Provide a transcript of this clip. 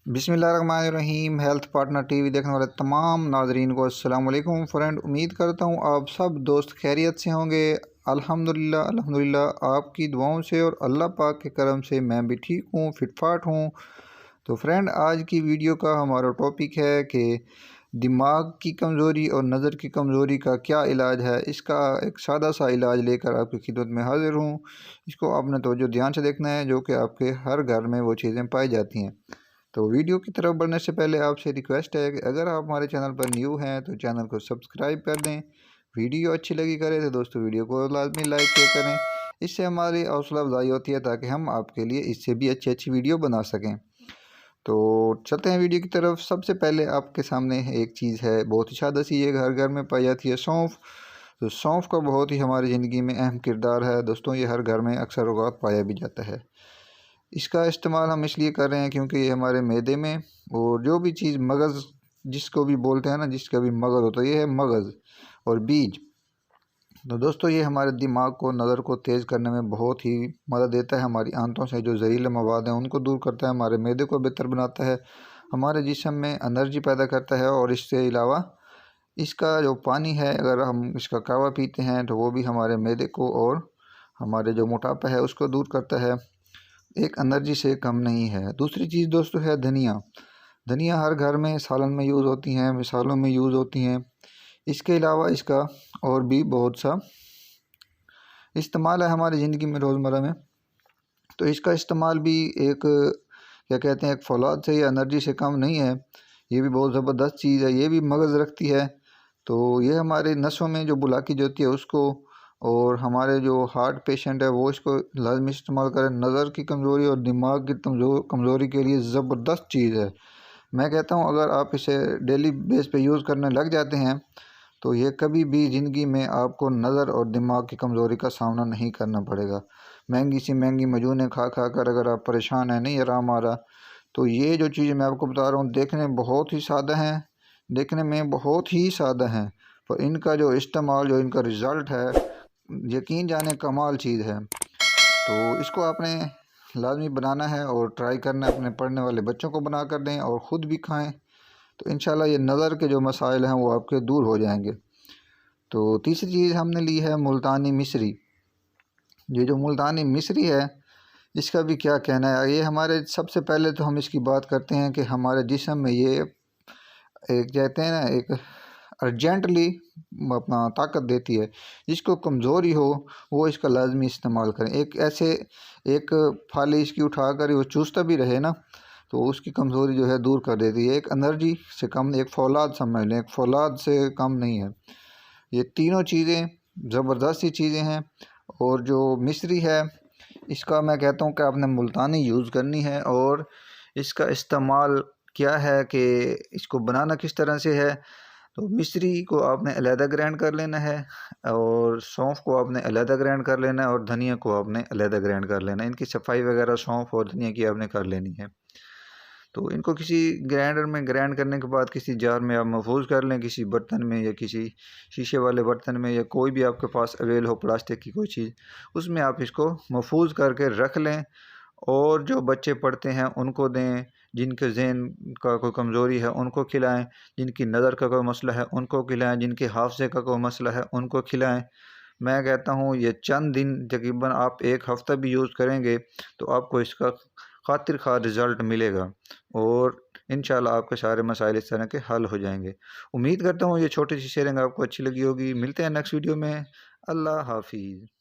बिस्मिल्लाहिर्रहमानिर्रहीम। Health partner TV देखने वाले तमाम नाजरीन को अस्सलाम वालेकुम फ्रेंड। उम्मीद करता हूँ आप सब दोस्त खैरियत से होंगे। अल्हम्दुलिल्लाह अल्हम्दुलिल्लाह आपकी दुआओं से और अल्लाह पाक के करम से मैं भी ठीक हूँ, फिटफाट हूँ। तो फ्रेंड, आज की वीडियो का हमारा टॉपिक है कि दिमाग की कमज़ोरी और नज़र की कमज़ोरी का क्या इलाज है। इसका एक सादा सा इलाज लेकर आपकी खिदमत में हाज़िर हूँ। इसको आपने तवज्जो ध्यान से देखना है, जो कि आपके हर घर में वो चीज़ें पाई जाती हैं। तो वीडियो की तरफ बढ़ने से पहले आपसे रिक्वेस्ट है कि अगर आप हमारे चैनल पर न्यू हैं तो चैनल को सब्सक्राइब कर दें। वीडियो अच्छी लगी करे तो दोस्तों वीडियो को लाजमी लाइक किया करें। इससे हमारी हौसला अफजाई होती है ताकि हम आपके लिए इससे भी अच्छी अच्छी वीडियो बना सकें। तो चलते हैं वीडियो की तरफ। सबसे पहले आपके सामने एक चीज़ है, बहुत ही सादा सी, ये घर घर में पाई जाती है, सौंफ। तो सौंफ का बहुत ही हमारी ज़िंदगी में अहम किरदार है दोस्तों। ये हर घर में अक्सर औक़ात पाया भी जाता है। इसका इस्तेमाल हम इसलिए कर रहे हैं क्योंकि ये हमारे मैदे में, और जो भी चीज़ मगज़ जिसको भी बोलते हैं ना, जिसका भी मगज़ होता है, ये है मगज़ और बीज। तो दोस्तों, ये हमारे दिमाग को, नज़र को तेज़ करने में बहुत ही मदद देता है। हमारी आंतों से जो जहरीले मवाद हैं उनको दूर करता है, हमारे मैदे को बेहतर बनाता है, हमारे जिस्म में एनर्जी पैदा करता है। और इससे अलावा इसका जो पानी है, अगर हम इसका कहवा पीते हैं तो वो भी हमारे मैदे को और हमारे जो मोटापा है उसको दूर करता है। एक एनर्जी से कम नहीं है। दूसरी चीज़ दोस्तों है धनिया। धनिया हर घर में सालन में यूज़ होती हैं, मिसालों में यूज़ होती हैं। इसके अलावा इसका और भी बहुत सा इस्तेमाल है हमारी ज़िंदगी में रोज़मर्रा में। तो इसका इस्तेमाल भी एक, क्या कहते हैं, एक फौलाद से या एनर्जी से कम नहीं है। ये भी बहुत ज़बरदस्त चीज़ है। ये भी मगज़ रखती है। तो ये हमारे नसों में जो बुलाकी होती है उसको, और हमारे जो हार्ट पेशेंट है वो इसको लाजमी इस्तेमाल करें। नज़र की कमज़ोरी और दिमाग की कमज़ोरी के लिए ज़बरदस्त चीज़ है। मैं कहता हूँ अगर आप इसे डेली बेस पे यूज़ करने लग जाते हैं तो ये कभी भी ज़िंदगी में आपको नज़र और दिमाग की कमज़ोरी का सामना नहीं करना पड़ेगा। महंगी सी महंगी मजूने खा खा कर अगर आप परेशान हैं, नहीं आराम आ रहा, तो ये जो चीज़ मैं आपको बता रहा हूँ देखने में बहुत ही सादा हैं, देखने में बहुत ही सादा हैं, पर इनका जो इस्तेमाल, जो इनका रिज़ल्ट है, यकीन जाने कमाल चीज़ है। तो इसको आपने लाजमी बनाना है और ट्राई करना है। अपने पढ़ने वाले बच्चों को बना कर दें और ख़ुद भी खाएं, तो इंशाल्लाह ये नज़र के जो मसाइल हैं वो आपके दूर हो जाएंगे। तो तीसरी चीज़ हमने ली है मुल्तानी मिश्री। ये जो मुल्तानी मिश्री है इसका भी क्या कहना है। ये हमारे, सबसे पहले तो हम इसकी बात करते हैं कि हमारे जिस्म में ये एक, कहते हैं ना, एक अर्जेंटली अपना ताकत देती है। जिसको कमज़ोरी हो वो इसका लाजमी इस्तेमाल करें। एक ऐसे एक फाली इसकी उठा कर वो चूसता भी रहे ना, तो उसकी कमज़ोरी जो है दूर कर देती है। एक एनर्जी से कम, एक फौलाद समझ लें, एक फौलाद से कम नहीं है। ये तीनों चीज़ें ज़बरदस्त सी चीज़ें हैं। और जो मिश्री है इसका मैं कहता हूँ कि आपने मुल्तानी यूज़ करनी है। और इसका इस्तेमाल क्या है कि इसको बनाना किस तरह से है। तो मिश्री को आपने अलहदा ग्राइंड कर लेना है, और सौंफ को आपने अलहदा ग्राइंड कर लेना है, और धनिया को आपने अलहदा ग्राइंड कर लेना है। इनकी सफाई वगैरह सौंफ और धनिया की आपने कर लेनी है। तो इनको किसी ग्राइंडर में ग्राइंड करने के बाद किसी जार में आप महफूज कर लें, किसी बर्तन में या किसी शीशे वाले बर्तन में, या कोई भी आपके पास अवेल हो प्लास्टिक की कोई चीज़, उसमें आप इसको महफूज करके रख लें। और जो बच्चे पढ़ते हैं उनको दें, जिनके ज़हन का कोई कमज़ोरी है उनको खिलाएं, जिनकी नज़र का कोई मसला है उनको खिलाएं, जिनके हाफ़ज़े का कोई मसला है उनको खिलाएं। मैं कहता हूँ ये चंद दिन, तकरीबन आप एक हफ़्ता भी यूज़ करेंगे तो आपको इसका खातिर खा रिज़ल्ट मिलेगा, और इंशाल्लाह आपके सारे मसाइल इस तरह के हल हो जाएंगे। उम्मीद करता हूँ ये छोटी सी शेयरिंग आपको अच्छी लगी होगी। मिलते हैं नेक्स्ट वीडियो में। अल्लाह हाफ़िज़।